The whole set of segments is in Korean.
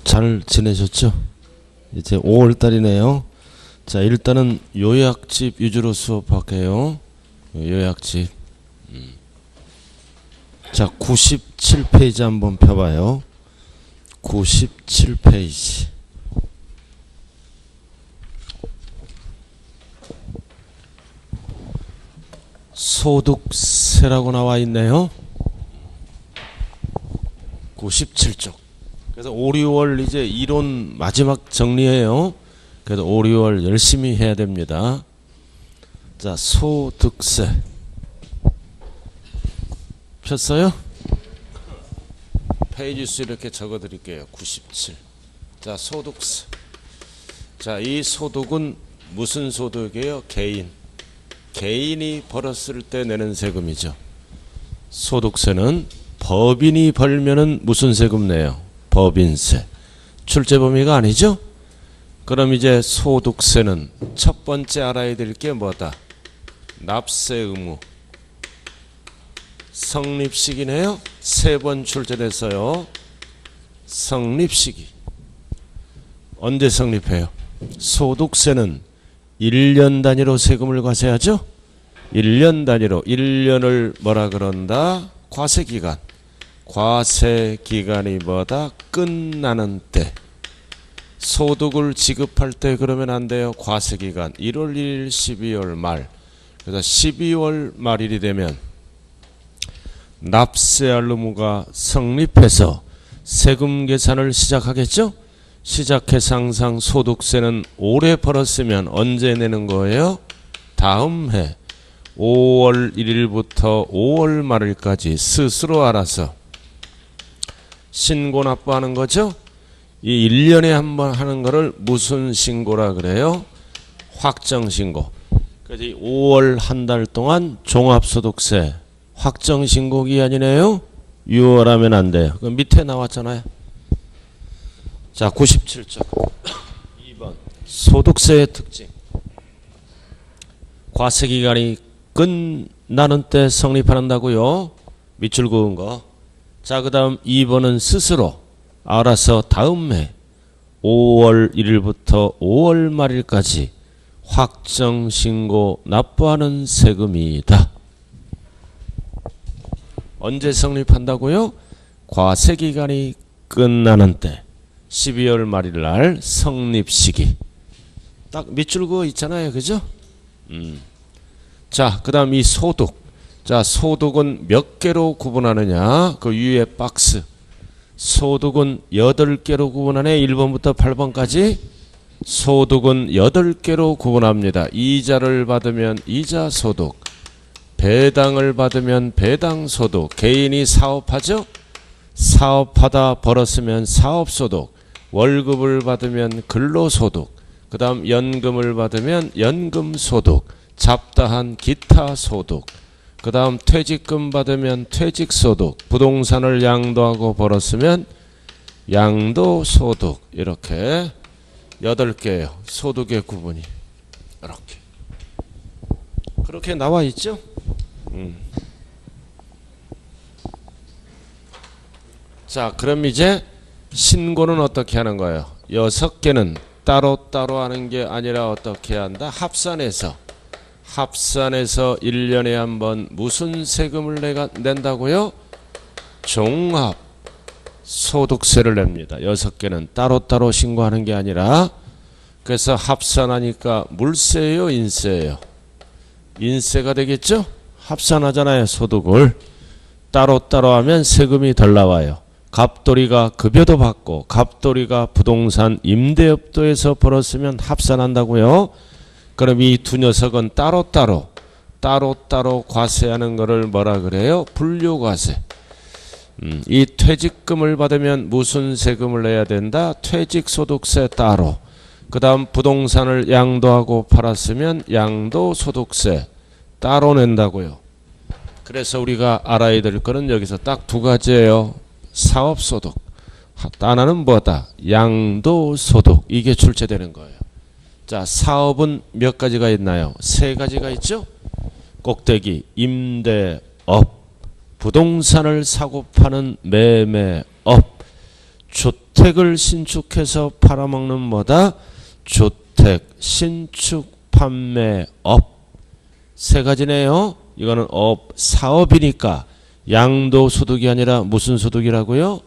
잘 지내셨죠? 이제 5월달이네요. 자, 일단은 요약집 위주로 수업할게요. 요약집. 자, 97페이지 한번 펴봐요. 97페이지. 소득세라고 나와 있네요. 97쪽. 그래서 5, 6월 이제 이론 마지막 정리해요. 그래서 5, 6월 열심히 해야 됩니다. 자, 소득세 폈어요? 페이지 수 이렇게 적어 드릴게요. 97. 자, 소득세. 자, 이 소득은 무슨 소득이에요? 개인이 벌었을 때 내는 세금이죠. 소득세는 법인이 벌면은 무슨 세금 내요? 법인세. 출제 범위가 아니죠? 그럼 이제 소득세는 첫 번째 알아야 될 게 뭐다? 납세 의무. 성립시기네요. 세 번 출제됐어요. 성립시기. 언제 성립해요? 소득세는 1년 단위로 세금을 과세하죠? 1년 단위로. 1년을 뭐라 그런다? 과세기간. 과세기간이 뭐다? 끝나는 때. 소득을 지급할 때 그러면 안 돼요. 과세기간 1월 1일 12월 말. 그래서 12월 말일이 되면 납세할 의무가 성립해서 세금 계산을 시작하겠죠? 시작해서 항상 소득세는 올해 벌었으면 언제 내는 거예요? 다음 해 5월 1일부터 5월 말일까지 스스로 알아서 신고 납부하는 거죠? 이 1년에 한 번 하는 거를 무슨 신고라 그래요? 확정신고. 그래서 5월 한 달 동안 종합소득세 확정신고 기한이네요. 6월 하면 안 돼요. 그 밑에 나왔잖아요. 자, 97쪽 2번 소득세의 특징. 과세기간이 끝나는 때 성립한다고요. 밑줄 그은 거. 자, 그 다음 2번은 스스로 알아서 다음 해 5월 1일부터 5월 말일까지 확정신고 납부하는 세금이다. 언제 성립한다고요? 과세기간이 끝나는 때 12월 말일날 성립시기. 딱 밑줄 그어 있잖아요. 그죠? 자, 그 다음 이 소득. 자, 소득은 몇 개로 구분하느냐? 그 위에 박스. 소득은 8개로 구분하네. 1번부터 8번까지. 소득은 8개로 구분합니다. 이자를 받으면 이자소득, 배당을 받으면 배당소득. 개인이 사업하죠? 사업하다 벌었으면 사업소득, 월급을 받으면 근로소득, 그 다음 연금을 받으면 연금소득, 잡다한 기타소득, 그 다음 퇴직금 받으면 퇴직소득, 부동산을 양도하고 벌었으면 양도소득. 이렇게 8개예요. 소득의 구분이. 이렇게. 그렇게 나와 있죠? 자, 그럼 이제 신고는 어떻게 하는 거예요? 6개는 따로따로 하는 게 아니라 어떻게 한다? 합산해서 1년에 한 번 무슨 세금을 낸다고요? 종합 소득세를 냅니다. 6개는 따로따로 신고하는 게 아니라. 그래서 합산하니까 물세예요, 인세예요? 인세가 되겠죠? 합산하잖아요, 소득을. 따로따로 하면 세금이 덜 나와요. 갑돌이가 급여도 받고 갑돌이가 부동산 임대업도에서 벌었으면 합산한다고요. 그럼 이 두 녀석은 따로따로 과세하는 거를 뭐라 그래요? 분류과세. 이 퇴직금을 받으면 무슨 세금을 내야 된다? 퇴직소득세 따로. 그 다음 부동산을 양도하고 팔았으면 양도소득세 따로 낸다고요. 그래서 우리가 알아야 될 거는 여기서 딱 2가지예요. 사업소득. 하나는 뭐다? 양도소득. 이게 출제되는 거예요. 자, 사업은 몇 가지가 있나요? 3가지가 있죠? 꼭대기 임대업, 부동산을 사고 파는 매매업, 주택을 신축해서 팔아먹는 뭐다? 주택 신축 판매업. 세 가지네요. 이거는 업, 사업이니까 양도소득이 아니라 무슨 소득이라고요?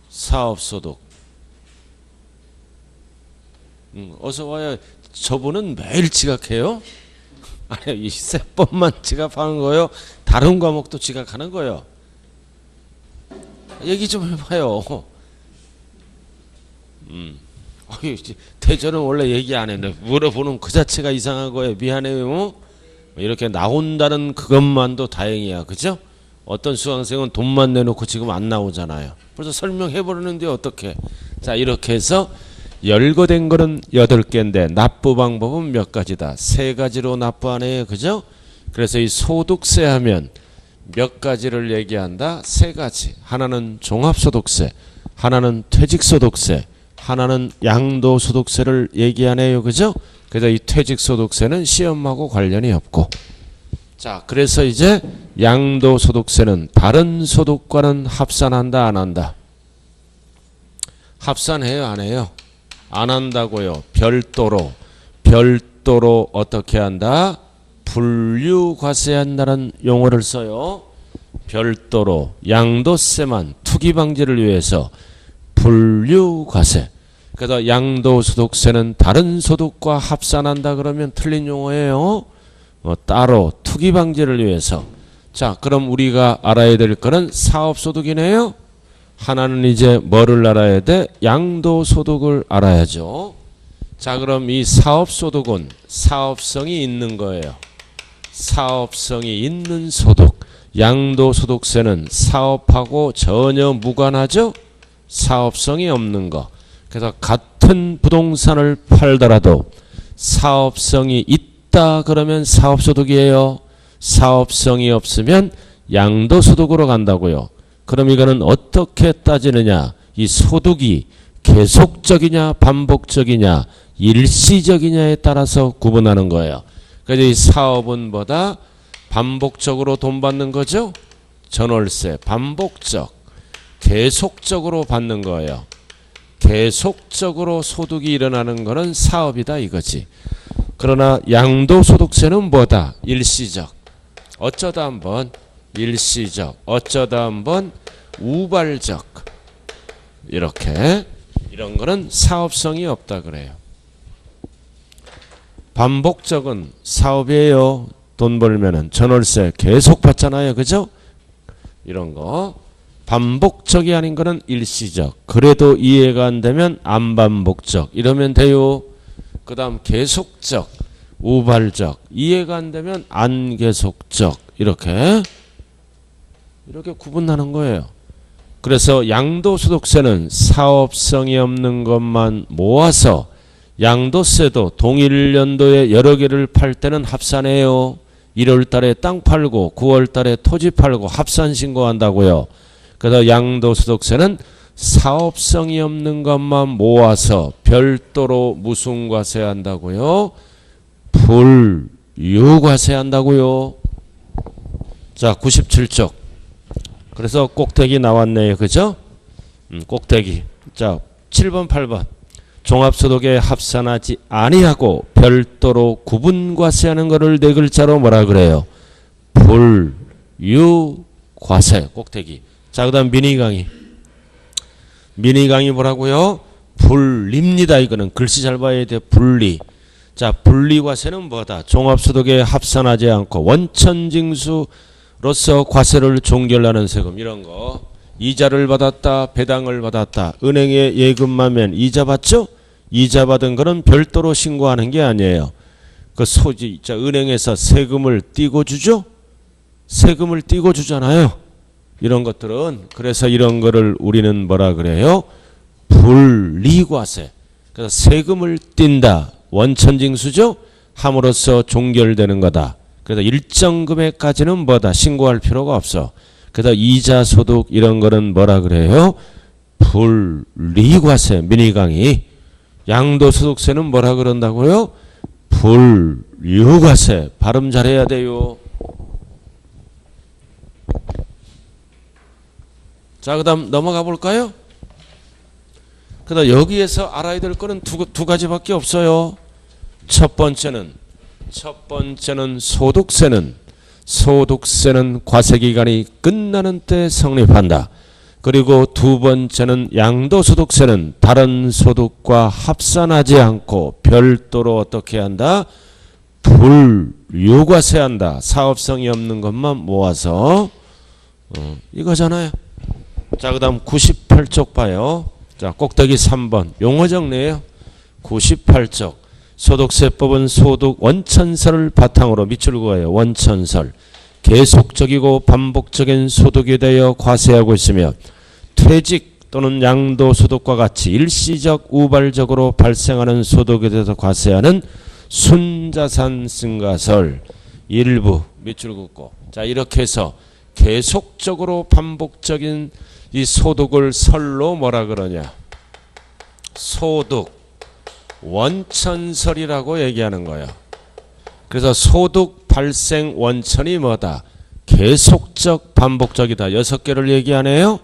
사업소득. 어서 와요. 저분은 매일 지각해요? 아니, 이 세법만 지각하는 거예요? 다른 과목도 지각하는 거예요? 얘기 좀 해봐요. 대전은 원래 얘기 안 했는데 물어보는 그 자체가 이상한 거예요. 미안해요. 이렇게 나온다는 그것만도 다행이야. 그죠? 어떤 수강생은 돈만 내놓고 지금 안 나오잖아요. 벌써 설명해버리는데 어떡해. 자, 이렇게 해서 열거된 거는 8개인데 납부 방법은 몇 가지다. 3가지로 납부하네요. 그죠? 그래서 이 소득세 하면 몇 가지를 얘기한다? 3가지. 하나는 종합소득세, 하나는 퇴직소득세, 하나는 양도소득세를 얘기하네요. 그죠? 그래서 이 퇴직소득세는 시험하고 관련이 없고. 자, 그래서 이제 양도소득세는 다른 소득과는 합산한다, 안 한다? 합산해요, 안 해요? 안 한다고요. 별도로 어떻게 한다? 분류과세한다는 용어를 써요. 별도로 양도세만 투기 방지를 위해서 분류과세. 그래서 양도소득세는 다른 소득과 합산한다 그러면 틀린 용어예요. 따로 투기 방지를 위해서. 자, 그럼 우리가 알아야 될 거는 사업소득이네요. 하나는 이제 뭐를 알아야 돼? 양도소득을 알아야죠. 자, 그럼 이 사업소득은 사업성이 있는 거예요. 사업성이 있는 소득. 양도소득세는 사업하고 전혀 무관하죠? 사업성이 없는 거. 그래서 같은 부동산을 팔더라도 사업성이 있다 그러면 사업소득이에요. 사업성이 없으면 양도소득으로 간다고요. 그럼 이거는 어떻게 따지느냐? 이 소득이 계속적이냐 반복적이냐 일시적이냐에 따라서 구분하는 거예요. 그래서 이 사업은 뭐다? 반복적으로 돈 받는 거죠? 전월세. 반복적. 계속적으로 받는 거예요. 계속적으로 소득이 일어나는 거는 사업이다 이거지. 그러나 양도소득세는 뭐다? 일시적. 어쩌다 한번 일시적. 어쩌다 한번 우발적. 이렇게. 이런 거는 사업성이 없다 그래요. 반복적은 사업이에요. 돈 벌면은 전월세 계속 받잖아요. 그죠? 이런 거. 반복적이 아닌 거는 일시적. 그래도 이해가 안 되면 안 반복적. 이러면 돼요. 그 다음 계속적, 우발적. 이해가 안 되면 안 계속적. 이렇게 구분하는 거예요. 그래서 양도소득세는 사업성이 없는 것만 모아서 양도세도 동일 연도에 여러 개를 팔 때는 합산해요. 1월 달에 땅 팔고 9월 달에 토지 팔고 합산 신고한다고요. 그래서 양도소득세는 사업성이 없는 것만 모아서 별도로 무슨 과세한다고요? 분류과세한다고요. 자, 97쪽. 그래서 꼭대기 나왔네요. 그죠? 꼭대기. 자, 7번 8번. 종합소득에 합산하지 아니하고 별도로 구분과세하는 것을 네 글자로 뭐라 그래요? 분류과세. 꼭대기. 자, 그 다음 미니 강의. 미니 강의 뭐라고요? 분리입니다. 이거는 글씨 잘 봐야 돼. 분리. 자, 분리과세는 뭐다? 종합소득에 합산하지 않고 원천징수로서 과세를 종결하는 세금. 이런 거. 이자를 받았다. 배당을 받았다. 은행에 예금하면 이자 받죠? 이자 받은 거는 별도로 신고하는 게 아니에요. 그 소지, 자, 은행에서 세금을 띄고 주죠? 세금을 띄고 주잖아요. 이런 것들은. 그래서 이런 거를 우리는 뭐라 그래요? 분리과세. 그래서 세금을 띈다. 원천징수죠? 함으로써 종결되는 거다. 그래서 일정 금액까지는 뭐다? 신고할 필요가 없어. 그래서 이자 소득 이런 거는 뭐라 그래요? 분리과세. 미니 강의. 양도소득세는 뭐라 그런다고요? 분류과세. 발음 잘해야 돼요. 자, 그 다음 넘어가 볼까요? 그래서 여기에서 알아야 될 거는 두 가지밖에 없어요. 첫 번째는 소득세는 과세기간이 끝나는 때 성립한다. 그리고 두 번째는 양도소득세는 다른 소득과 합산하지 않고 별도로 어떻게 한다? 불유과세한다. 사업성이 없는 것만 모아서 이거잖아요. 자, 그 다음 98쪽 봐요. 자, 꼭대기 3번 용어 정리예요. 98쪽 소득세법은 소득 원천설을 바탕으로 밑줄 그어요. 원천설 계속적이고 반복적인 소득에 대하여 과세하고 있으며 퇴직 또는 양도소득과 같이 일시적 우발적으로 발생하는 소득에 대해서 과세하는 순자산 증가설 일부 밑줄 긋고 자 이렇게 해서 계속적으로 반복적인 이 소득을 설로 뭐라 그러냐 소득 원천설이라고 얘기하는 거예요. 그래서 소득 발생 원천이 뭐다? 계속적 반복적이다. 6개를 얘기하네요.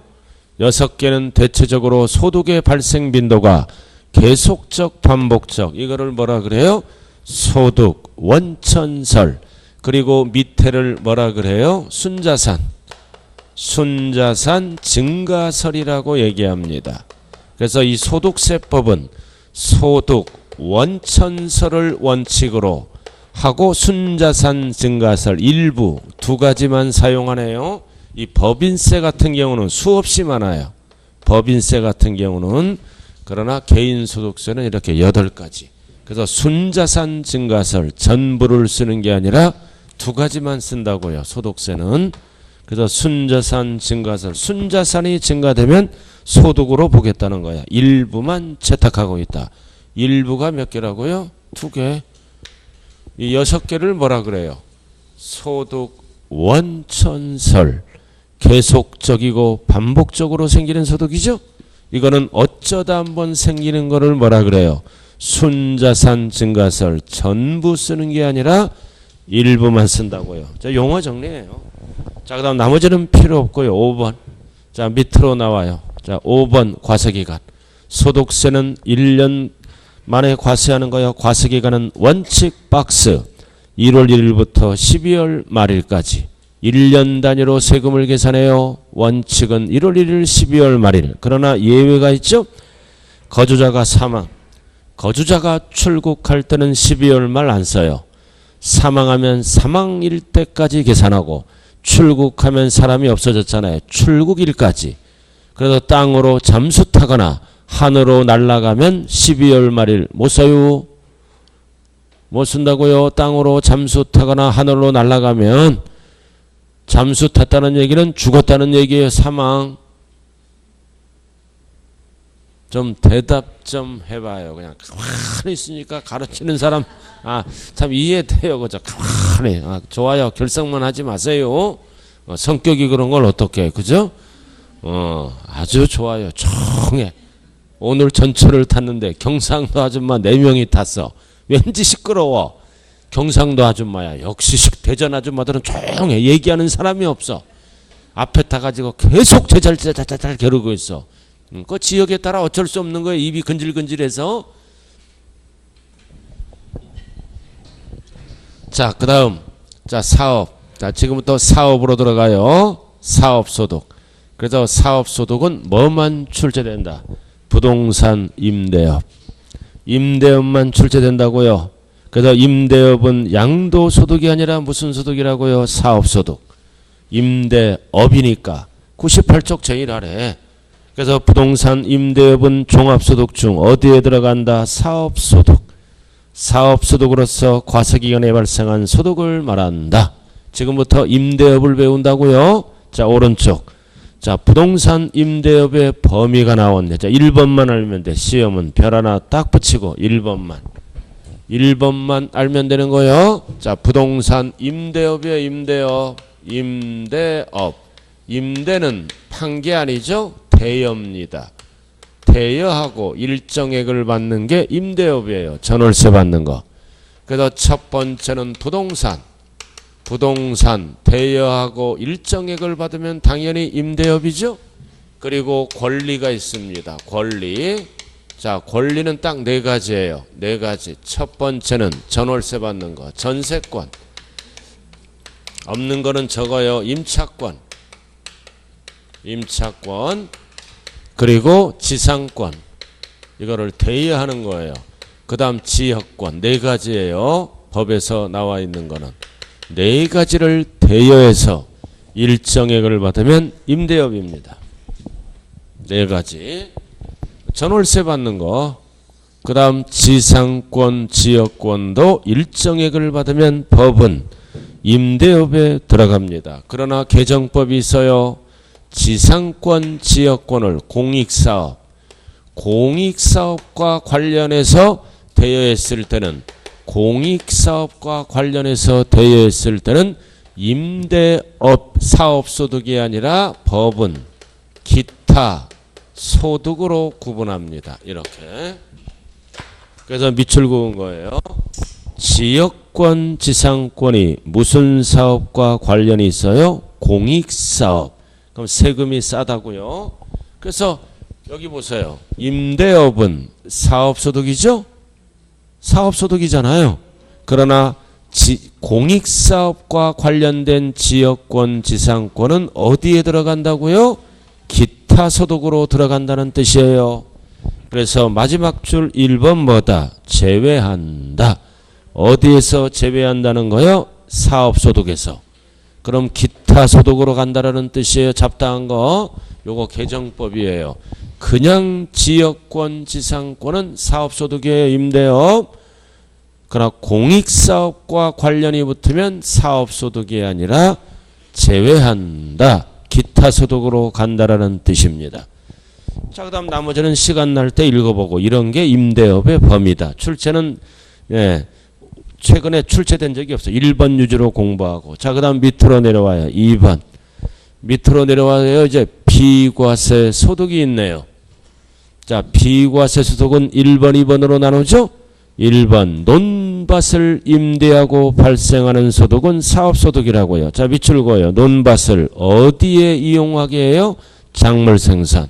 6개는 대체적으로 소득의 발생 빈도가 계속적 반복적 이거를 뭐라 그래요? 소득 원천설. 그리고 밑에를 뭐라 그래요? 순자산 증가설이라고 얘기합니다. 그래서 이 소득세법은 소득 원천설을 원칙으로 하고 순자산 증가설 일부 두 가지만 사용하네요. 이 법인세 같은 경우는 수없이 많아요. 법인세 같은 경우는 그러나 개인소득세는 이렇게 8가지. 그래서 순자산 증가설 전부를 쓰는 게 아니라 두 가지만 쓴다고요. 소득세는. 그래서 순자산 증가설 순자산이 증가되면 소득으로 보겠다는 거야. 일부만 채택하고 있다. 일부가 몇 개라고요? 2개. 이 6개를 뭐라 그래요? 소득 원천설. 계속적이고 반복적으로 생기는 소득이죠. 이거는 어쩌다 한번 생기는 거를 뭐라 그래요? 순자산 증가설 전부 쓰는 게 아니라 일부만 쓴다고요. 자, 용어 정리해요. 자, 그 다음 나머지는 필요 없고요. 5번. 자, 밑으로 나와요. 자, 5번 과세기간. 소득세는 1년 만에 과세하는 거요. 과세기간은 원칙 박스 1월 1일부터 12월 말일까지 1년 단위로 세금을 계산해요. 원칙은 1월 1일 12월 말일. 그러나 예외가 있죠. 거주자가 사망. 거주자가 출국할 때는 12월 말 안 써요. 사망하면 사망일 때까지 계산하고 출국하면 사람이 없어졌잖아요. 출국일까지. 그래서 땅으로 잠수 타거나 하늘로 날아가면 12월 말일 못 써요. 못 쓴다고요. 땅으로 잠수 타거나 하늘로 날아가면 잠수 탔다는 얘기는 죽었다는 얘기예요. 사망. 좀 대답 좀 해봐요. 그냥 가만히 있으니까 가르치는 사람 참 이해돼요. 그죠? 가만히 좋아요. 결석만 하지 마세요. 성격이 그런 걸 어떻게 그죠? 아주 좋아요. 조용해. 오늘 전철을 탔는데 경상도 아줌마 4명이 탔어. 왠지 시끄러워. 경상도 아줌마야. 역시 대전 아줌마들은 조용해. 얘기하는 사람이 없어. 앞에 타가지고 계속 제잘제잘 겨루고 있어. 그 지역에 따라 어쩔 수 없는 거예요. 입이 근질근질해서. 자, 그 다음. 자, 사업. 자, 지금부터 사업으로 들어가요. 사업소득. 그래서 사업소득은 뭐만 출제된다? 부동산 임대업. 임대업만 출제된다고요. 그래서 임대업은 양도소득이 아니라 무슨 소득이라고요? 사업소득. 임대업이니까 98쪽 제일 아래. 그래서 부동산 임대업은 종합소득 중 어디에 들어간다? 사업소득. 사업소득으로서 과세기간에 발생한 소득을 말한다. 지금부터 임대업을 배운다고요. 자, 오른쪽. 자, 부동산 임대업의 범위가 나왔네. 자, 1번만 알면 돼. 시험은 별 하나 딱 붙이고 1번만. 1번만 알면 되는 거예요. 자, 부동산 임대업이에요. 임대업. 임대업. 임대는 판 게 아니죠. 대여입니다. 대여하고 일정액을 받는 게 임대업이에요. 전월세 받는 거. 그래서 첫 번째는 부동산. 부동산 대여하고 일정액을 받으면 당연히 임대업이죠. 그리고 권리가 있습니다. 권리. 자, 권리는 딱 네 가지예요. 네 가지. 첫 번째는 전월세 받는 거, 전세권. 없는 거는 적어요. 임차권. 임차권. 그리고 지상권. 이거를 대여하는 거예요. 그 다음 지역권. 네 가지예요. 법에서 나와 있는 거는. 네 가지를 대여해서 일정액을 받으면 임대업입니다. 네 가지. 전월세 받는 거. 그 다음 지상권, 지역권도 일정액을 받으면 법은 임대업에 들어갑니다. 그러나 개정법이 있어요. 지상권, 지역권을 공익사업과 관련해서 대여했을 때는 임대업 사업소득이 아니라 법은 기타 소득으로 구분합니다. 이렇게. 그래서 밑줄 그은 거예요. 지역권, 지상권이 무슨 사업과 관련이 있어요? 공익사업. 그럼 세금이 싸다고요. 그래서 여기 보세요. 임대업은 사업소득이죠? 사업소득이잖아요. 그러나 공익사업과 관련된 지역권, 지상권은 어디에 들어간다고요? 기타 소득으로 들어간다는 뜻이에요. 그래서 마지막 줄 1번 뭐다? 제외한다. 어디에서 제외한다는 거요? 사업소득에서. 그럼 기타 소득으로 간다라는 뜻이에요. 잡다한 거. 요거 개정법이에요. 그냥 지역권, 지상권은 사업소득이에요. 임대업. 그러나 공익사업과 관련이 붙으면 사업소득이 아니라 제외한다. 기타 소득으로 간다라는 뜻입니다. 자, 그 다음 나머지는 시간 날 때 읽어보고 이런 게 임대업의 범위다. 출제는 최근에 출제된 적이 없어요. 1번 유주로 공부하고. 자, 그 다음 밑으로 내려와요. 2번. 밑으로 내려와요. 이제 비과세 소득이 있네요. 자, 비과세 소득은 1번, 2번으로 나누죠. 1번 논밭을 임대하고 발생하는 소득은 사업소득이라고요. 자, 밑줄 그어요. 논밭을 어디에 이용하게 해요? 작물생산.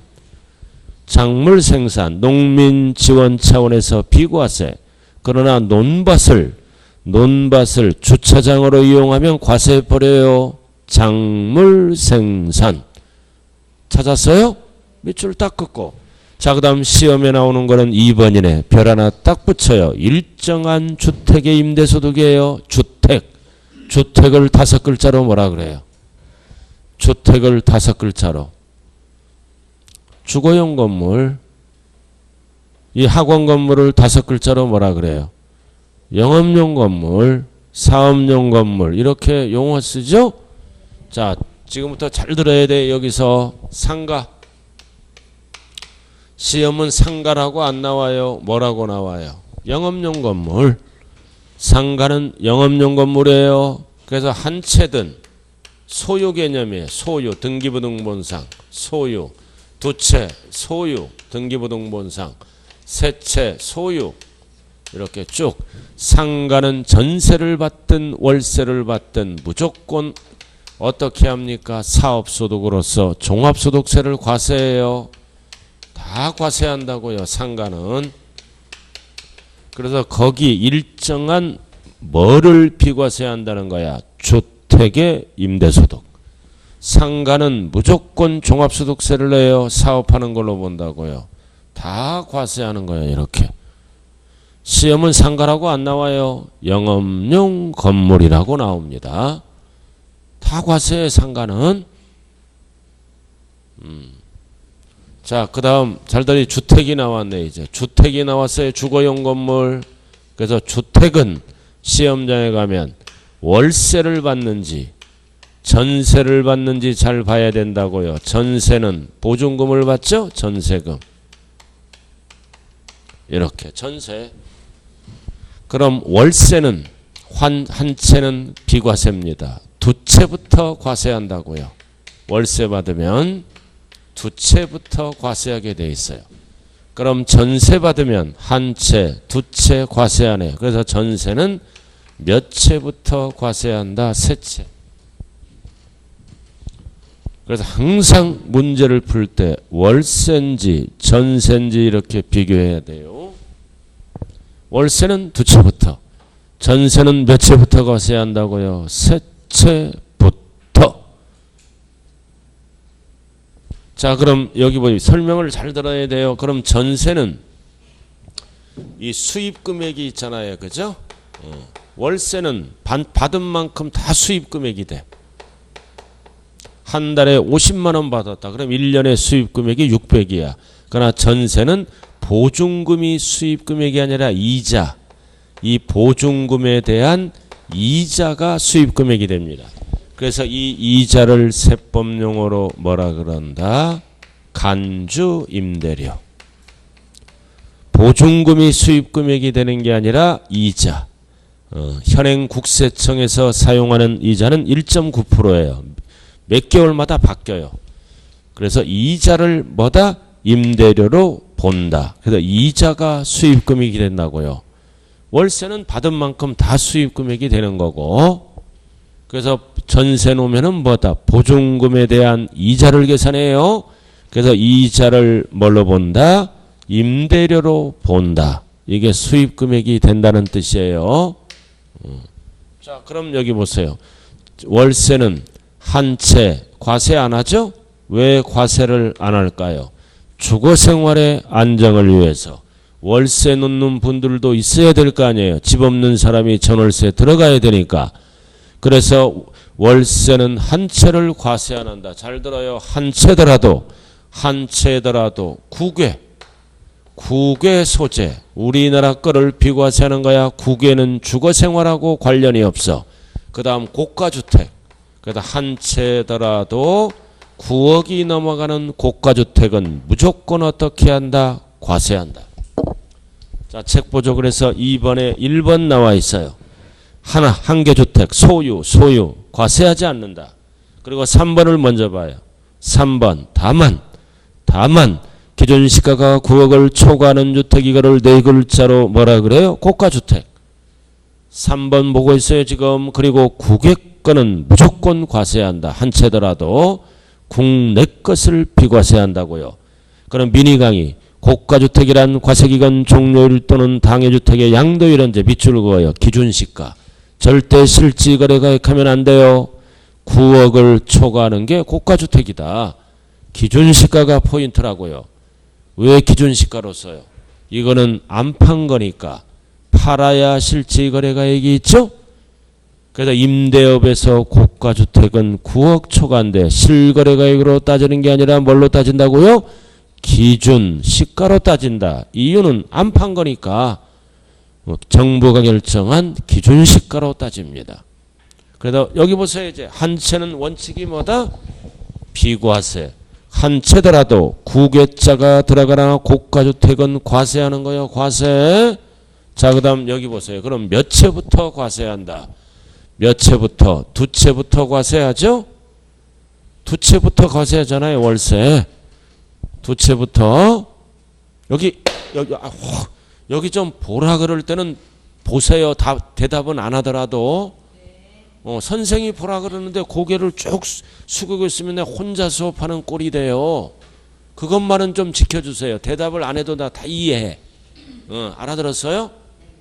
작물생산 농민 지원 차원에서 비과세. 그러나 논밭을 주차장으로 이용하면 과세해버려요. 작물생산. 찾았어요? 밑줄 딱 긋고. 자, 그 다음 시험에 나오는 거는 2번이네. 별 하나 딱 붙여요. 일정한 주택의 임대소득이에요. 주택을 5글자로 뭐라 그래요? 주택을 5글자로. 주거용 건물. 이 학원 건물을 5글자로 뭐라 그래요? 영업용 건물, 사업용 건물. 이렇게 용어 쓰죠? 자, 지금부터 잘 들어야 돼. 여기서 상가. 시험은 상가라고 안 나와요. 뭐라고 나와요? 영업용 건물. 상가는 영업용 건물이에요. 그래서 한 채든 소유 개념이에요. 소유, 등기부등본상. 소유. 두 채, 소유, 등기부등본상. 세 채, 소유. 이렇게 쭉. 상가는 전세를 받든 월세를 받든 무조건 어떻게 합니까? 사업소득으로서 종합소득세를 과세해요. 다 과세한다고요. 상가는. 그래서 거기 일정한 뭐를 비과세한다는 거야? 주택의 임대소득. 상가는 무조건 종합소득세를 내요. 사업하는 걸로 본다고요. 다 과세하는 거예요. 이렇게. 시험은 상가라고 안 나와요. 영업용 건물이라고 나옵니다. 다 과세해. 상가는. 자, 그 다음 잘들이 주택이 나왔네. 이제 주택이 나왔어요. 주거용 건물. 그래서 주택은 시험장에 가면 월세를 받는지 전세를 받는지 잘 봐야 된다고요. 전세는 보증금을 받죠. 전세금. 이렇게 전세. 그럼 월세는 한 채는 비과세입니다. 두 채부터 과세한다고요. 월세 받으면 두 채부터 과세하게 돼 있어요. 그럼 전세 받으면 한 채, 두 채 과세하네요. 그래서 전세는 몇 채부터 과세한다? 세 채. 그래서 항상 문제를 풀 때 월세인지 전세인지 이렇게 비교해야 돼요. 월세는 두 채부터, 전세는 몇 채부터 과세해야 한다고요? 세 채부터. 자, 그럼 여기 보이 설명을 잘 들어야 돼요. 그럼 전세는 이 수입 금액이 있잖아요, 그죠? 월세는 받은 만큼 다 수입 금액이 돼. 한 달에 50만 원 받았다. 그럼 1년에 수입 금액이 600이야. 그러나 전세는 보증금이 수입 금액이 아니라 이자. 이 보증금에 대한 이자가 수입 금액이 됩니다. 그래서 이 이자를 세법 용어로 뭐라 그런다? 간주 임대료. 보증금이 수입 금액이 되는 게 아니라 이자. 현행 국세청에서 사용하는 이자는 1.9%예요. 몇 개월마다 바뀌어요. 그래서 이자를 뭐다? 임대료로 본다. 그래서 이자가 수입금액이 된다고요. 월세는 받은 만큼 다 수입금액이 되는 거고, 그래서 전세 놓으면은 뭐다? 보증금에 대한 이자를 계산해요. 그래서 이자를 뭘로 본다? 임대료로 본다. 이게 수입금액이 된다는 뜻이에요. 자, 그럼 여기 보세요. 월세는 한 채 과세 안 하죠? 왜 과세를 안 할까요? 주거 생활의 안정을 위해서 월세 놓는 분들도 있어야 될 거 아니에요. 집 없는 사람이 전월세 들어가야 되니까. 그래서 월세는 한 채를 과세 안 한다. 잘 들어요. 한 채더라도 국외 소재, 우리나라 거를 비과세하는 거야. 국외는 주거 생활하고 관련이 없어. 그 다음 고가주택. 그래서 한 채더라도 9억이 넘어가는 고가주택은 무조건 어떻게 한다? 과세한다. 자, 책 보죠. 그래서 2번에 1번 나와 있어요. 한 개 주택 소유 과세하지 않는다. 그리고 3번을 먼저 봐요. 3번 다만 기존 시가가 9억을 초과하는 주택, 이거를 네 글자로 뭐라 그래요? 고가주택. 3번 보고 있어요 지금. 그리고 국외 거는 무조건 과세한다. 한 채더라도 국내 것을 비과세한다고요. 그럼 미니 강의 고가주택이란 과세기간 종료일 또는 당해주택의 양도일은 이제 밑줄 그어요. 기준시가. 절대 실지거래가액하면 안 돼요. 9억을 초과하는 게 고가주택이다. 기준시가가 포인트라고요. 왜 기준시가로 써요? 이거는 안 판 거니까. 팔아야 실지거래가액이 있죠? 그래서 임대업에서 고가주택은 9억 초과인데 실거래가액으로 따지는 게 아니라 뭘로 따진다고요? 기준 시가로 따진다. 이유는 안 판 거니까 정부가 결정한 기준 시가로 따집니다. 그래서 여기 보세요. 이제 한 채는 원칙이 뭐다? 비과세. 한 채더라도 국외자가 들어가나 고가주택은 과세하는 거예요. 과세. 자, 그 다음 여기 보세요. 그럼 몇 채부터 과세한다? 몇 채부터? 두 채부터 과세하죠? 두 채부터 과세하잖아요. 월세. 두 채부터. 여기 좀 보라 그럴 때는 보세요. 대답은 안 하더라도. 선생이 보라 그러는데 고개를 쭉 숙이고 있으면 혼자 수업하는 꼴이 돼요. 그것만은 좀 지켜주세요. 대답을 안 해도 나 다 이해해. 알아들었어요?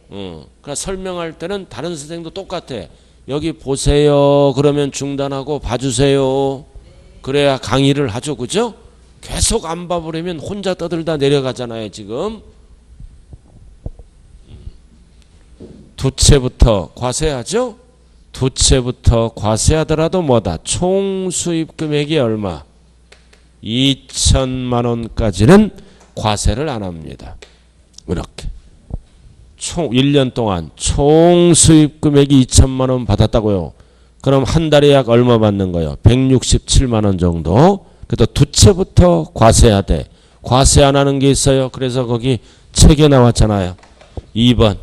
그러니까 설명할 때는 다른 선생도 똑같아. 여기 보세요. 그러면 중단하고 봐주세요. 그래야 강의를 하죠. 그죠? 계속 안 봐버리면 혼자 떠들다 내려가잖아요. 지금. 두 채부터 과세하죠? 두 채부터 과세하더라도 뭐다? 총 수입 금액이 얼마? 2천만 원까지는 과세를 안 합니다. 이렇게. 총 1년 동안 총 수입 금액이 2천만 원 받았다고요. 그럼 한 달에 약 얼마 받는 거예요? 167만 원 정도. 그래도 두 채부터 과세해야 돼. 과세 안 하는 게 있어요. 그래서 거기 책에 나왔잖아요. 2번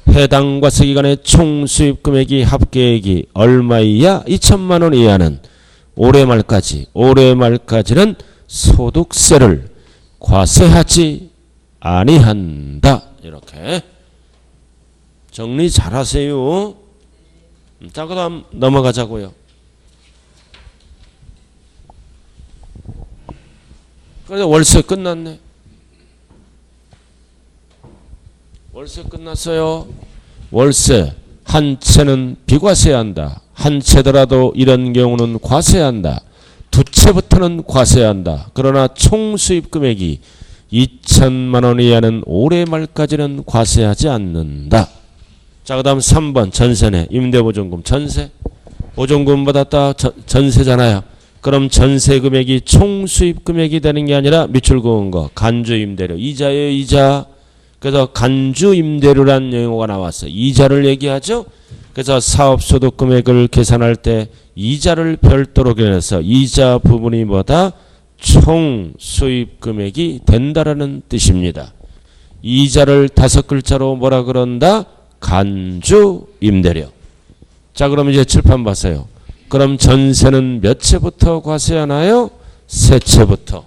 해당 과세기간의 총 수입 금액이 합계액이 얼마이야? 2천만 원 이하는 올해 말까지는 소득세를 과세하지 아니한다. 이렇게 정리 잘하세요. 자, 그 다음 넘어가자고요. 그래서 월세 끝났네. 월세 끝났어요. 월세 한 채는 비과세한다. 한 채더라도 이런 경우는 과세한다. 두 채부터는 과세한다. 그러나 총 수입 금액이 2천만 원 이하는 올해 말까지는 과세하지 않는다. 자, 그 다음 3번 전세네. 임대보증금 전세. 보증금 받았다 전세잖아요. 그럼 전세 금액이 총 수입 금액이 되는 게 아니라 밑줄 그은 거 간주 임대료 이자예요. 이자. 그래서 간주 임대료라는 용어가 나왔어요. 이자를 얘기하죠. 그래서 사업소득 금액을 계산할 때 이자를 별도로 계산해서 이자 부분이 뭐다? 총 수입 금액이 된다라는 뜻입니다. 이자를 5글자로 뭐라 그런다? 간주 임대료. 자, 그럼 이제 칠판 봤어요. 그럼 전세는 몇 채부터 과세하나요? 세 채부터.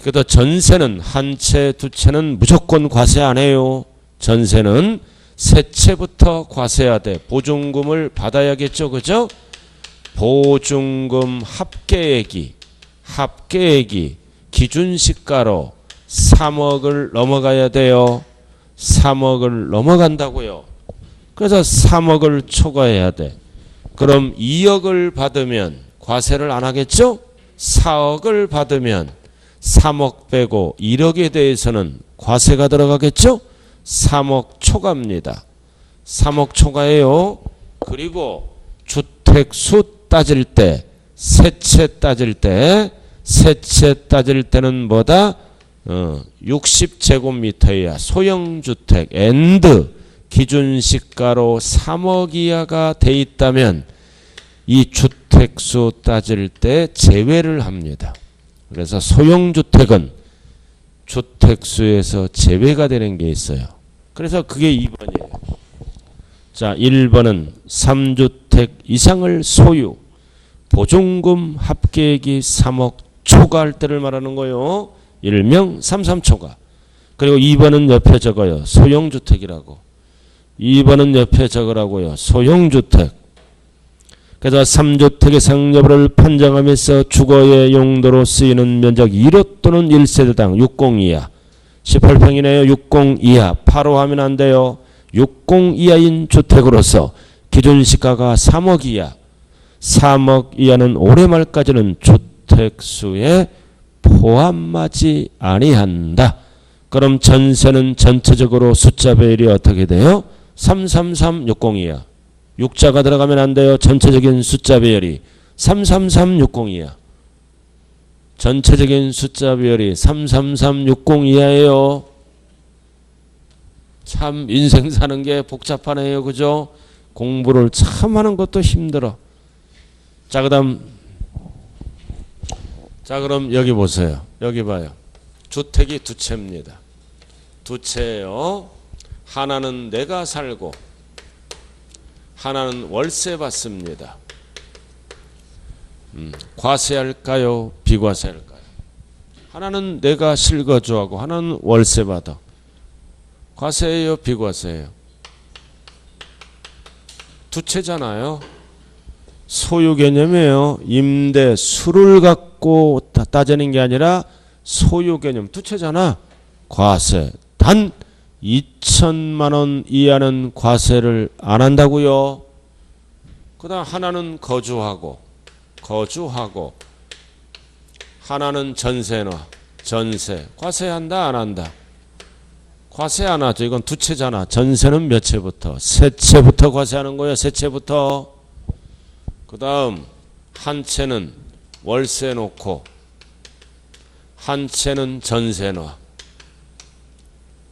그래도 전세는 한 채, 두 채는 무조건 과세 안 해요. 전세는 세 채부터 과세해야 돼. 보증금을 받아야겠죠. 그죠? 보증금 합계액이 기준시가로 3억을 넘어가야 돼요. 3억을 넘어간다고요. 그래서 3억을 초과해야 돼. 그럼 2억을 받으면 과세를 안 하겠죠? 4억을 받으면 3억 빼고 1억에 대해서는 과세가 들어가겠죠? 3억 초과입니다. 3억 초과예요. 그리고 주택수 따질 때, 세 채 따질 때는 뭐다? 60제곱미터 이하 소형주택 앤드 기준시가로 3억 이하가 돼 있다면 이 주택수 따질 때 제외를 합니다. 그래서 소형주택은 주택수에서 제외가 되는 게 있어요. 그래서 그게 2번이에요. 자, 1번은 3주택 이상을 소유, 보증금 합계액이 3억 초과할 때를 말하는 거예요. 일명 33초과. 그리고 2번은 옆에 적어요. 소형주택이라고. 2번은 옆에 적으라고요. 소형주택. 그래서 3주택의 상여부를 판정하면서 주거의 용도로 쓰이는 면적 1호 또는 1세대당 60 이하. 18평이네요. 60 이하. 8호 하면 안 돼요. 60 이하인 주택으로서 기준시가가 3억 이하. 3억 이하는 올해 말까지는 주택수에 포함하지 아니한다. 그럼 전세는 전체적으로 숫자 배열이 어떻게 돼요? 33360 이하. 6자가 들어가면 안 돼요. 전체적인 숫자 배열이 33360 이하. 전체적인 숫자 배열이 33360 이하예요. 참 인생 사는 게 복잡하네요. 그죠? 공부를 참 하는 것도 힘들어. 자, 그럼 여기 보세요. 여기 봐요. 주택이 두 채입니다. 두 채예요. 하나는 내가 살고 하나는 월세 받습니다. 과세할까요? 비과세할까요? 하나는 내가 실거주하고 하나는 월세 받아. 과세예요? 비과세예요? 두 채잖아요. 소유 개념이에요. 임대 수를 갖고 따지는 게 아니라 소유 개념. 두 채잖아. 과세. 단 2천만 원 이하는 과세를 안 한다고요. 그 다음 하나는 거주하고 하나는 전세나 전세. 과세한다 안 한다? 과세 안 하죠. 이건 두 채잖아. 전세는 몇 채부터? 세 채부터 과세하는 거예요. 세 채부터. 그 다음 한 채는 월세 놓고 한 채는 전세 놔.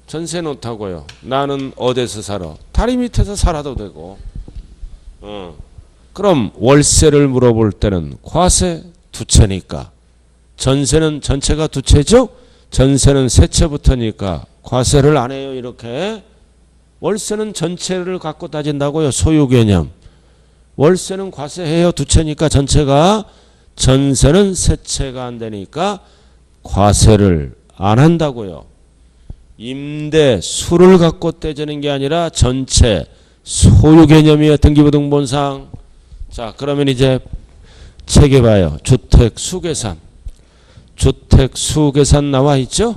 전세 놓다고요. 나는 어디서 살아? 다리 밑에서 살아도 되고. 그럼 월세를 물어볼 때는 과세 두 채니까. 전세는 전체가 두 채죠? 전세는 세 채부터니까 과세를 안 해요. 이렇게. 월세는 전체를 갖고 따진다고요. 소유 개념. 월세는 과세해요. 두 채니까 전체가. 전세는 세 채가 안 되니까 과세를 안 한다고요. 임대 수를 갖고 떼지는 게 아니라 전체 소유 개념이에요. 등기부등본상. 자, 그러면 이제 책에 봐요. 주택 수 계산. 주택 수 계산 나와 있죠?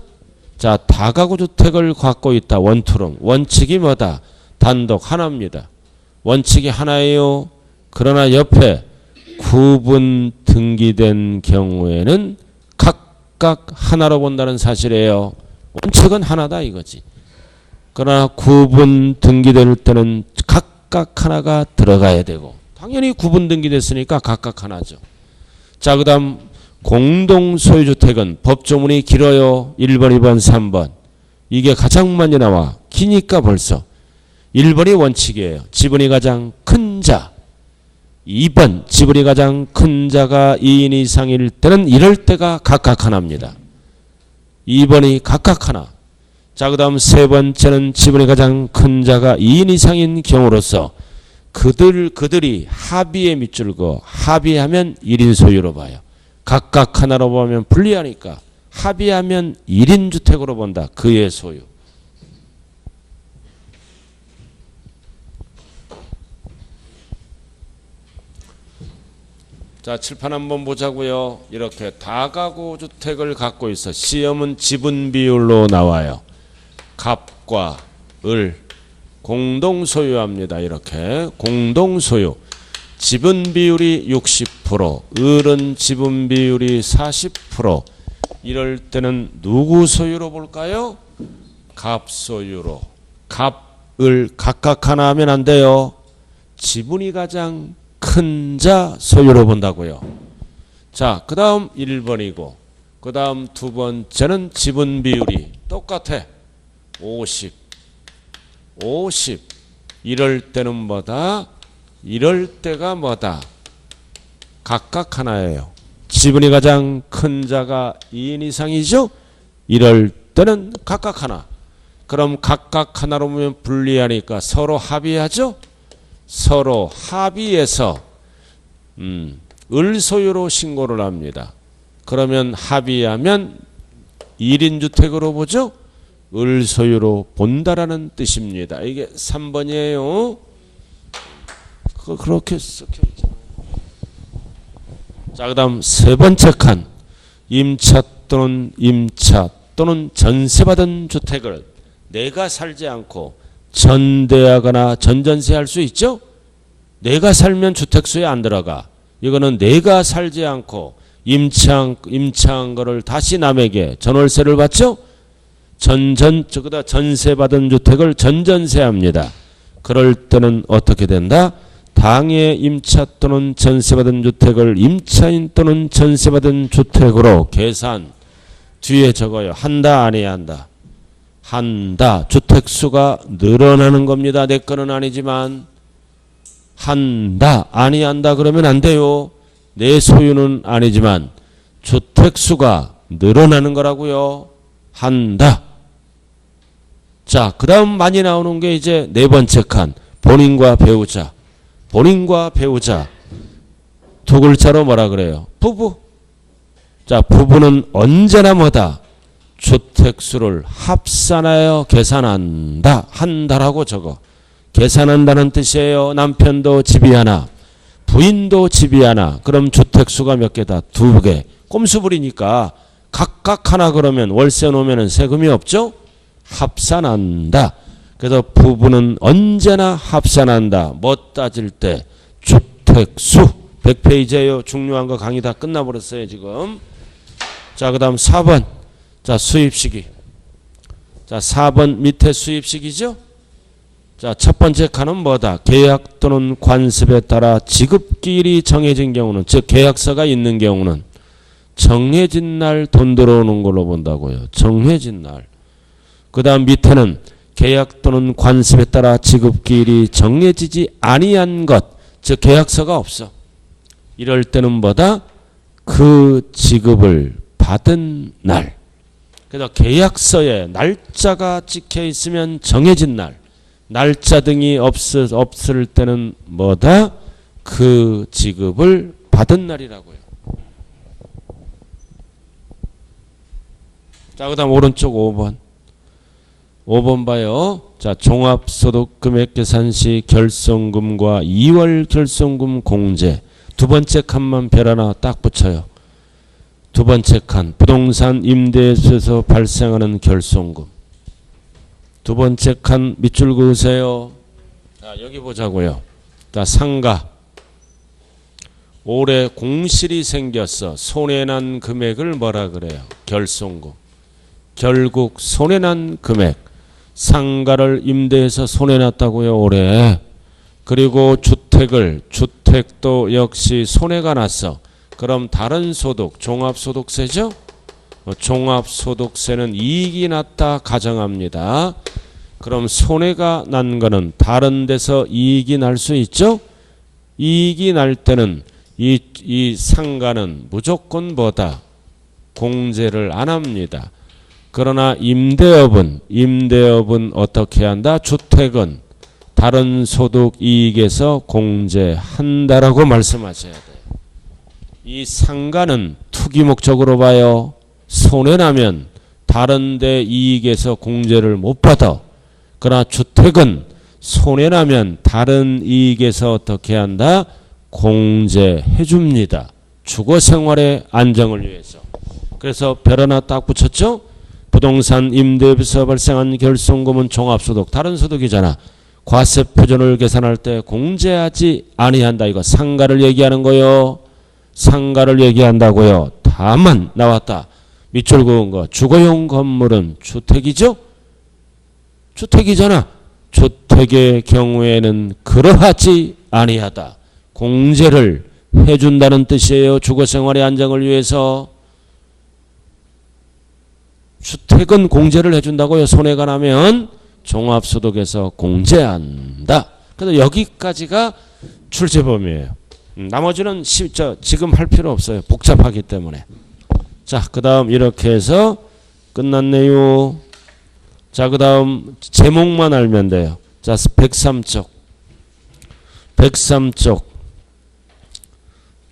자, 다가구 주택을 갖고 있다. 원투룸. 원칙이 뭐다? 단독 하나입니다. 원칙이 하나예요. 그러나 옆에 구분 등기된 경우에는 각각 하나로 본다는 사실이에요. 원칙은 하나다 이거지. 그러나 구분 등기될 때는 각각 하나가 들어가야 되고, 당연히 구분 등기됐으니까 각각 하나죠. 자, 그 다음 공동소유주택은 법조문이 길어요. 1번, 2번, 3번. 이게 가장 많이 나와. 기니까 벌써. 1번이 원칙이에요. 지분이 가장 큰 자. 2번 지분이 가장 큰 자가 2인 이상일 때는 이럴 때가 각각 하나입니다. 2번이 각각 하나. 자, 그 다음 세 번째는 지분이 가장 큰 자가 2인 이상인 경우로서 그들이 합의에 밑줄 그어 합의하면 1인 소유로 봐요. 각각 하나로 보면 불리하니까 합의하면 1인 주택으로 본다. 그의 소유. 자, 칠판 한번 보자고요. 이렇게 다가구 주택을 갖고 있어. 시험은 지분 비율로 나와요. 갑과 을 공동 소유합니다. 이렇게 공동 소유. 지분 비율이 60%, 을은 지분 비율이 40%. 이럴 때는 누구 소유로 볼까요? 갑 소유로. 갑, 을 각각 하나 하면 안 돼요. 지분이 가장 큰 자 소유로 본다고요. 자, 그 다음 1번이고, 그 다음 두 번째는 지분 비율이 똑같아. 50. 이럴 때는 뭐다? 이럴 때가 뭐다? 각각 하나예요. 지분이 가장 큰 자가 2인 이상이죠? 이럴 때는 각각 하나. 그럼 각각 하나로 보면 불리하니까 서로 합의하죠? 서로 합의해서 을 소유로 신고를 합니다. 그러면 합의하면 1인 주택으로 보죠? 을 소유로 본다라는 뜻입니다. 이게 3번이에요. 그렇게 썩혀 있잖아요. 자, 그 다음 세 번째 칸. 임차 또는 전세받은 주택을 내가 살지 않고 전대하거나 전전세할 수 있죠? 내가 살면 주택수에 안 들어가. 이거는 내가 살지 않고 임차한 거를 다시 남에게 전월세를 받죠? 전세받은 주택을 전전세합니다. 그럴 때는 어떻게 된다? 당해 임차 또는 전세받은 주택을 임차인 또는 전세받은 주택으로 계산. 뒤에 적어요. 한다, 안 해야 한다? 한다. 주택수가 늘어나는 겁니다. 내 거는 아니지만. 한다, 아니한다 그러면 안 돼요. 내 소유는 아니지만 주택수가 늘어나는 거라고요. 한다. 자, 그 다음 많이 나오는 게 이제 네 번째 칸. 본인과 배우자. 본인과 배우자. 두 글자로 뭐라 그래요? 부부. 자, 부부는 언제나 뭐다? 주택수를 합산하여 계산한다. 한다라고 적어. 계산한다는 뜻이에요. 남편도 집이 하나, 부인도 집이 하나. 그럼 주택수가 몇 개다? 2개. 꼼수 부리니까 각각 하나 그러면 월세 놓으면 세금이 없죠? 합산한다. 그래서 부부는 언제나 합산한다. 뭐 따질 때? 주택수. 100페이지에요. 중요한 거 강의 다 끝나버렸어요 지금. 자, 그 다음 4번. 자, 수입시기. 자, 4번 밑에 수입시기죠? 자, 첫 번째 칸은 뭐다? 계약 또는 관습에 따라 지급기일이 정해진 경우는, 즉 계약서가 있는 경우는 정해진 날 돈 들어오는 걸로 본다고요. 정해진 날. 그 다음 밑에는 계약 또는 관습에 따라 지급기일이 정해지지 아니한 것, 즉 계약서가 없어. 이럴 때는 뭐다? 그 지급을 받은 날. 그래서 계약서에 날짜가 찍혀 있으면 정해진 날. 날짜 등이 없을 때는 뭐다? 그 지급을 받은 날이라고요. 자, 그 다음 오른쪽 5번. 5번 봐요. 자, 종합소득금액계산 시 결손금과 2월 결손금 공제. 두 번째 칸만 별 하나 딱 붙여요. 두 번째 칸 부동산 임대에서 발생하는 결손금. 두 번째 칸 밑줄 그으세요. 자, 여기 보자고요. 자, 상가. 올해 공실이 생겼어. 손해난 금액을 뭐라 그래요? 결손금. 결국 손해난 금액. 상가를 임대해서 손해났다고요, 올해. 그리고 주택도 역시 손해가 났어. 그럼 다른 소득, 종합소득세죠? 종합소득세는 이익이 났다 가정합니다. 그럼 손해가 난 거는 다른 데서 이익이 날 수 있죠? 이익이 날 때는 이 상가는 무조건 뭐다? 공제를 안 합니다. 그러나 임대업은 어떻게 한다? 주택은 다른 소득 이익에서 공제한다라고 말씀하셔야 돼요. 이 상가는 투기 목적으로 봐요. 손해나면 다른 데 이익에서 공제를 못 받아. 그러나 주택은 손해나면 다른 이익에서 어떻게 한다? 공제해 줍니다. 주거생활의 안정을 위해서. 그래서 별 하나 딱 붙였죠? 부동산 임대에서 발생한 결손금은 종합소득, 다른 소득이잖아. 과세표준을 계산할 때 공제하지 아니한다. 이거 상가를 얘기하는 거요. 상가를 얘기한다고요. 다만 나왔다. 밑줄 그은 거. 주거용 건물은 주택이죠? 주택이잖아. 주택의 경우에는 그러하지 아니하다. 공제를 해준다는 뜻이에요. 주거생활의 안정을 위해서. 주택은 공제를 해준다고요. 손해가 나면 종합소득에서 공제한다. 그래서 여기까지가 출제범위예요. 나머지는 지금 할 필요 없어요. 복잡하기 때문에. 자, 그 다음 이렇게 해서 끝났네요. 자, 그 다음 제목만 알면 돼요. 자, 103쪽. 103쪽.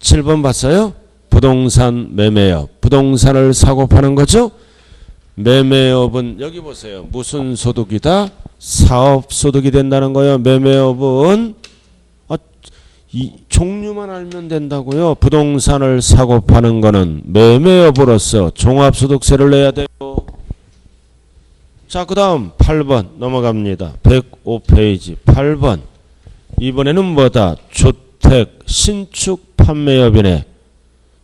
7번 봤어요? 부동산 매매업. 부동산을 사고 파는 거죠? 매매업은 여기 보세요. 무슨 소득이다? 사업소득이 된다는 거예요. 매매업은 이 종류만 알면 된다고요. 부동산을 사고 파는 거는 매매업으로서 종합소득세를 내야 돼요. 자, 그 다음 8번 넘어갑니다. 105페이지 8번. 이번에는 뭐다? 주택 신축 판매업이네.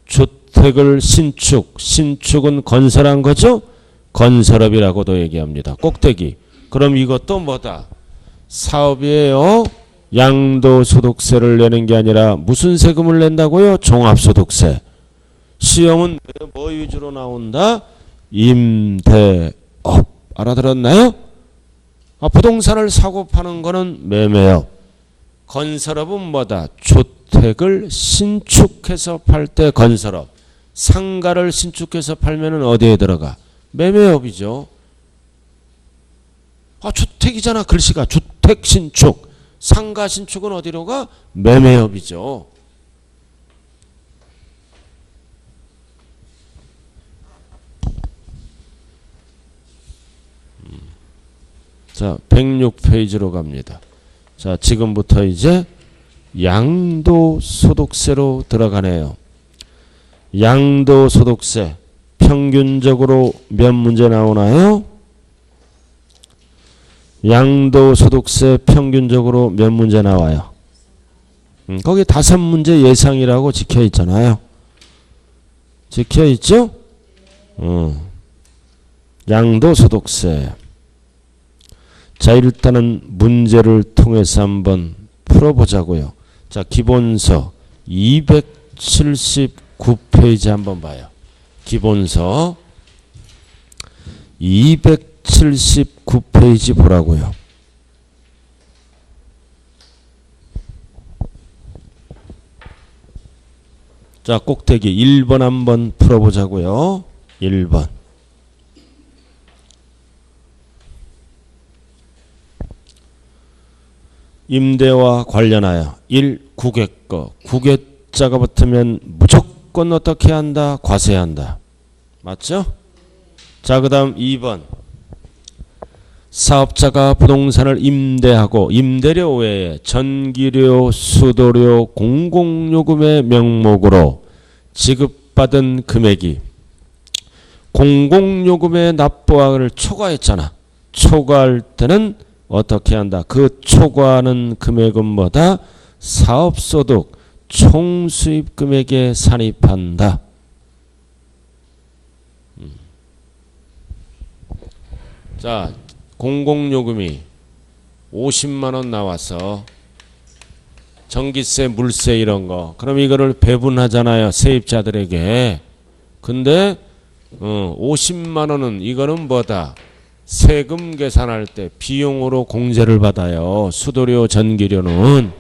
주택을 신축은 건설한 거죠? 건설업이라고도 얘기합니다. 꼭대기. 그럼 이것도 뭐다? 사업이에요. 양도소득세를 내는 게 아니라 무슨 세금을 낸다고요? 종합소득세. 시험은 뭐 위주로 나온다? 임대업. 알아들었나요? 부동산을 사고 파는 거는 매매업. 건설업은 뭐다? 주택을 신축해서 팔 때 건설업. 상가를 신축해서 팔면은 어디에 들어가? 매매업이죠. 주택이잖아. 글씨가 주택 신축. 상가 신축은 어디로 가? 매매업이죠. 자, 106페이지로 갑니다. 자, 지금부터 이제 양도소득세로 들어가네요. 양도소득세 평균적으로 몇 문제 나오나요? 양도소득세 평균적으로 몇 문제 나와요? 거기 5문제 예상이라고 적혀있잖아요. 적혀있죠? 양도소득세. 자, 일단은 문제를 통해서 한번 풀어보자고요. 자, 기본서 279페이지 한번 봐요. 기본서 279페이지 보라고요. 자, 꼭대기 1번 한번 풀어보자고요. 1번. 임대와 관련하여 1. 구개거. 구개자가 붙으면 무조건 어떻게 한다? 과세한다. 맞죠? 자, 그 다음 2번. 사업자가 부동산을 임대하고 임대료 외에 전기료, 수도료, 공공요금의 명목으로 지급받은 금액이 공공요금의 납부액을 초과했잖아. 초과할 때는 어떻게 한다? 그 초과하는 금액은 뭐다? 사업소득 총수입 금액에 산입한다. 자, 공공요금이 50만 원 나와서 전기세, 물세 이런 거. 그럼 이거를 배분하잖아요. 세입자들에게. 근데 50만 원은 이거는 뭐다? 세금 계산할 때 비용으로 공제를 받아요. 수도료, 전기료는.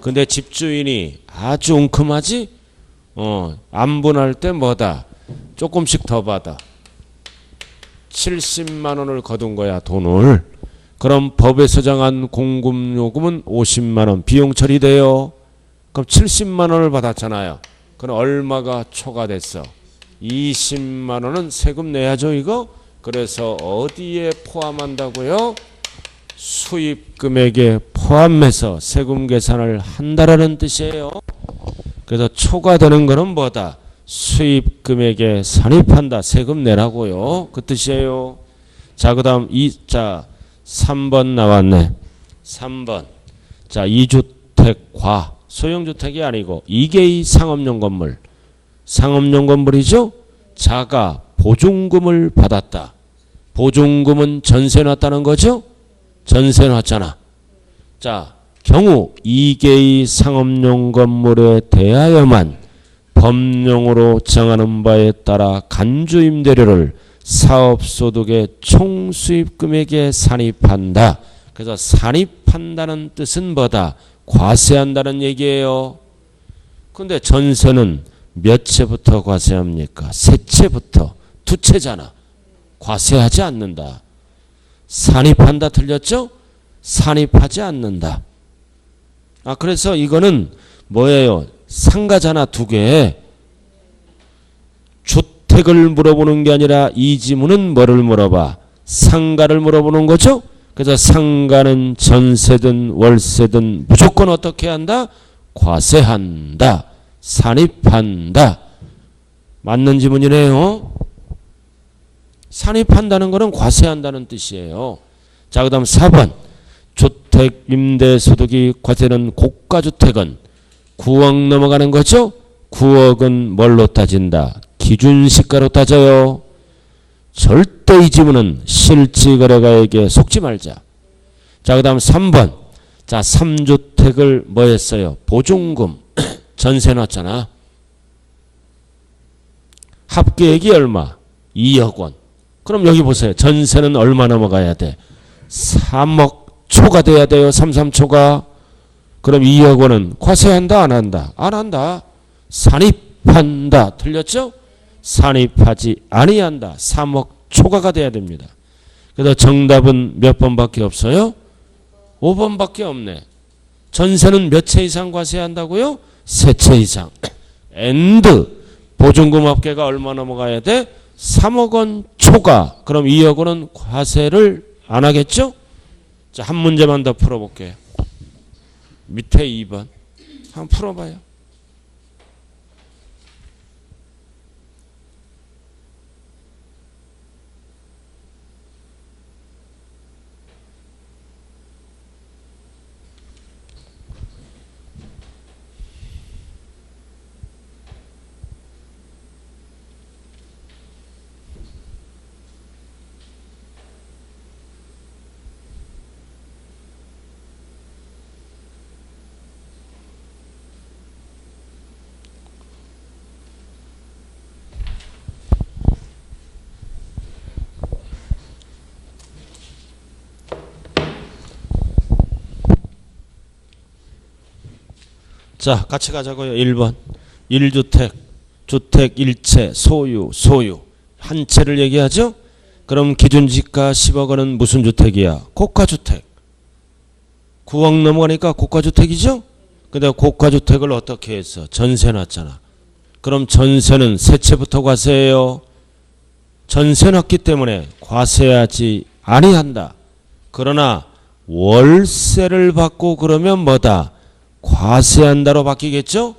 근데 집주인이 아주 웅큼하지? 안 분할 때 뭐다? 조금씩 더 받아. 70만 원을 거둔 거야, 돈을. 그럼 법에서 정한 공급요금은 50만 원 비용 처리돼요. 그럼 70만 원을 받았잖아요. 그럼 얼마가 초과됐어? 20만 원은 세금 내야죠, 이거? 그래서 어디에 포함한다고요? 수입 금액에 포함해서 세금 계산을 한다라는 뜻이에요. 그래서 초과되는 거는 뭐다? 수입 금액에 산입한다. 세금 내라고요. 그 뜻이에요. 자, 그다음 3번 나왔네. 3번. 자, 2주택과 소형주택이 아니고 2개의 상업용 건물. 상업용 건물이죠. 자가 보증금을 받았다. 보증금은 전세 놨다는 거죠. 전세 놨잖아. 자, 경우 2개의 상업용 건물에 대하여만 법령으로 정하는 바에 따라 간주임대료를 사업소득의 총수입금액에 산입한다. 그래서 산입한다는 뜻은 뭐다? 과세한다는 얘기예요. 근데 전세는 몇 채부터 과세합니까? 세 채부터. 두 채잖아. 과세하지 않는다. 산입한다 틀렸죠? 산입하지 않는다. 그래서 이거는 뭐예요? 상가잖아, 두 개. 주택을 물어보는 게 아니라 이 지문은 뭐를 물어봐? 상가를 물어보는 거죠? 그래서 상가는 전세든 월세든 무조건 어떻게 한다? 과세한다. 산입한다. 맞는 지문이네요. 산입한다는 것은 과세한다는 뜻이에요. 자, 그 다음 4번. 주택 임대소득이 과세는 고가주택은 9억 넘어가는 거죠? 9억은 뭘로 따진다? 기준시가로 따져요. 절대 이 지문은 실지거래가에게 속지 말자. 자, 그 다음 3번. 자, 3주택을 뭐 했어요? 보증금. 전세 놨잖아. 합계액이 얼마? 2억 원. 그럼 여기 보세요. 전세는 얼마 넘어가야 돼? 3억 초가 돼야 돼요. 33초가. 그럼 2억 원은 과세한다 안 한다? 안 한다. 산입한다. 틀렸죠? 산입하지 아니한다. 3억 초과가 돼야 됩니다. 그래서 정답은 몇 번밖에 없어요? 5번밖에 없네. 전세는 몇 채 이상 과세한다고요? 3채 이상. 엔드. 보증금 합계가 얼마 넘어가야 돼? 3억 원 초과. 그럼 2억 원은 과세를 안 하겠죠? 자, 한 문제만 더 풀어볼게요. 밑에 2번. 한번 풀어봐요. 자, 같이 가자고요. 1번. 1주택, 주택 1채, 소유. 한 채를 얘기하죠? 그럼 기준지가 10억 원은 무슨 주택이야? 고가주택. 9억 넘어가니까 고가주택이죠? 근데 고가주택을 어떻게 했어? 전세 놨잖아. 그럼 전세는 세 채부터 과세해요. 전세 놨기 때문에 과세하지 아니한다. 그러나 월세를 받고 그러면 뭐다? 과세한다로 바뀌겠죠?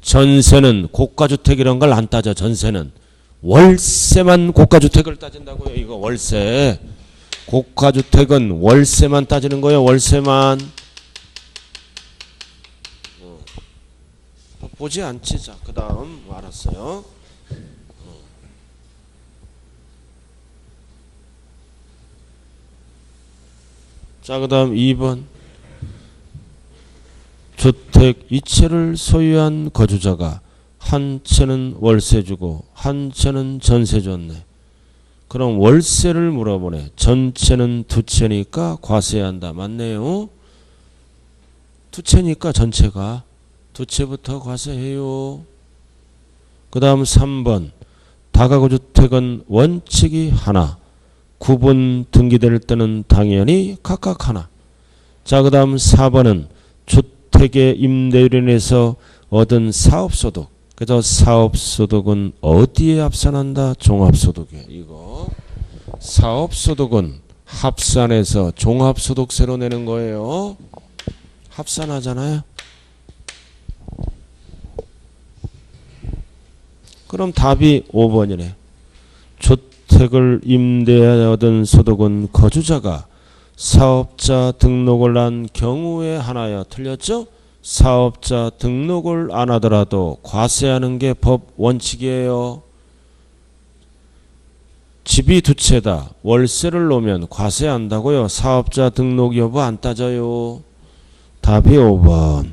전세는 고가주택 이런 걸 안 따져. 전세는 월세만 고가주택을 따진다고요. 이거 월세. 고가주택은 월세만 따지는 거예요. 월세만. 보지 않지. 자, 그 다음 알았어요. 자, 그 다음 2번. 주택 이채를 소유한 거주자가 한 채는 월세 주고 한 채는 전세 줬네. 그럼 월세를 물어보네. 전체는 두 채니까 과세한다. 맞네요. 두 채니까 전체가 두 채부터 과세해요. 그 다음 3번. 다가구 주택은 원칙이 하나. 구분 등기될 때는 당연히 각각 하나. 자, 그 다음 4번은 주택의 임대료로 인해서 얻은 사업소득. 그래서 사업소득은 어디에 합산한다? 종합소득에. 이거 사업소득은 합산해서 종합소득세로 내는 거예요. 합산하잖아요. 그럼 답이 5번이네. 주택을 임대하여 얻은 소득은 거주자가 사업자 등록을 한 경우에 하나야. 틀렸죠? 사업자 등록을 안 하더라도 과세하는 게 법 원칙이에요. 집이 두 채다. 월세를 놓으면 과세한다고요. 사업자 등록 여부 안 따져요. 답이 5번.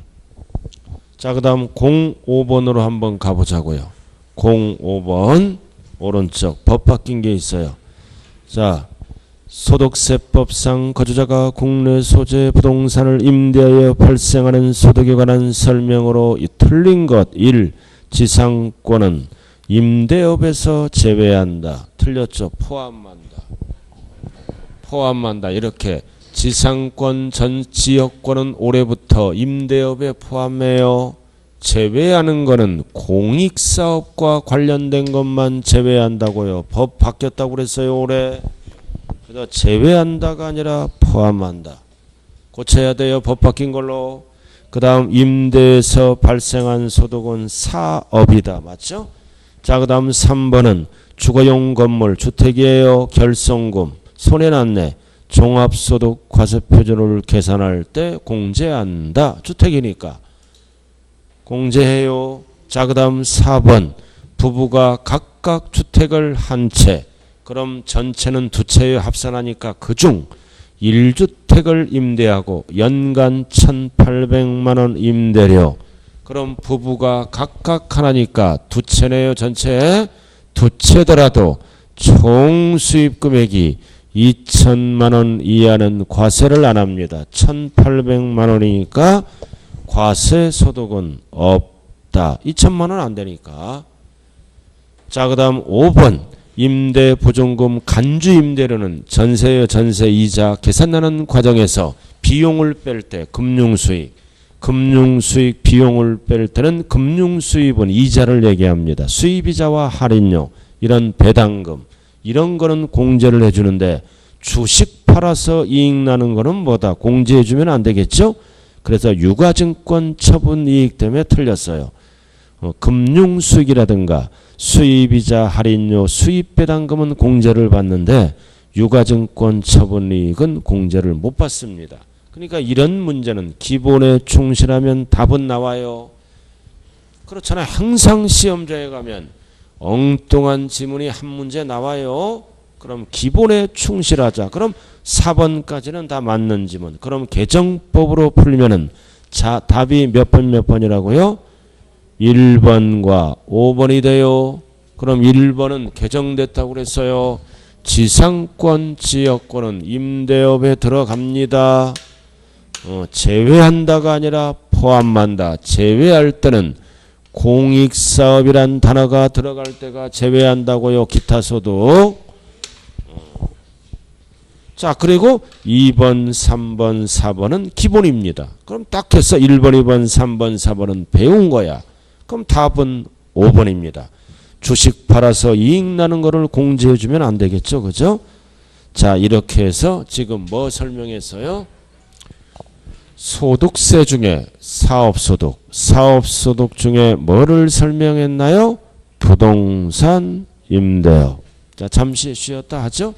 자, 그 다음 05번으로 한번 가보자고요. 05번 오른쪽 법 바뀐 게 있어요. 자, 소득세법상 거주자가 국내 소재 부동산을 임대하여 발생하는 소득에 관한 설명으로 이 틀린 것 1. 지상권은 임대업에서 제외한다. 틀렸죠. 포함한다. 포함한다. 이렇게 지상권 전 지역권은 올해부터 임대업에 포함해요. 제외하는 거는 공익사업과 관련된 것만 제외한다고요. 법 바뀌었다고 그랬어요. 올해. 그래서 제외한다가 아니라 포함한다. 고쳐야 돼요. 법 바뀐 걸로. 그 다음 임대에서 발생한 소득은 사업이다. 맞죠? 자, 그 다음 3번은 주거용 건물 주택이에요. 결손금 손해났네. 종합소득 과세표준을 계산할 때 공제한다. 주택이니까 공제해요. 자, 그 다음 4번 부부가 각각 주택을 한 채. 그럼 전체는 두 채에 합산하니까 그중 1주택을 임대하고 연간 1,800만원 임대료. 그럼 부부가 각각 하나니까 두 채네요. 전체 두 채더라도 총 수입 금액이 2천만원 이하는 과세를 안 합니다. 1,800만원이니까 과세 소득은 없다. 2천만원 안 되니까. 자, 그 다음 5번 임대 보증금 간주 임대료는 전세의 전세 이자 계산하는 과정에서 비용을 뺄 때 금융수익 비용을 뺄 때는 금융수입은 이자를 얘기합니다. 수입이자와 할인료 이런 배당금 이런 거는 공제를 해주는데 주식 팔아서 이익 나는 거는 뭐다? 공제해주면 안 되겠죠? 그래서 유가증권 처분 이익 때문에 틀렸어요. 금융수익이라든가 수입이자 할인료 수입배당금은 공제를 받는데 유가증권 처분 이익은 공제를 못 받습니다. 그러니까 이런 문제는 기본에 충실하면 답은 나와요. 그렇잖아요. 항상 시험장에 가면 엉뚱한 지문이 한 문제 나와요. 그럼 기본에 충실하자. 그럼 4번까지는 다 맞는 지문. 그럼 개정법으로 풀면은 자, 답이 몇 번이라고요? 1번과 5번이 돼요. 그럼 1번은 개정됐다고 그랬어요. 지상권 지역권은 임대업에 들어갑니다. 제외한다가 아니라 포함한다. 제외할 때는 공익사업이란 단어가 들어갈 때가 제외한다고요. 기타 소득. 자, 그리고 2번, 3번, 4번은 기본입니다. 그럼 딱 해서 1번, 2번, 3번, 4번은 배운 거야. 그럼 답은 5번입니다. 주식 팔아서 이익 나는 거를 공제해주면 안 되겠죠. 그죠? 자, 이렇게 해서 지금 뭐 설명했어요? 소득세 중에 사업소득 중에 뭐를 설명했나요? 부동산 임대업. 자, 잠시 쉬었다 하죠.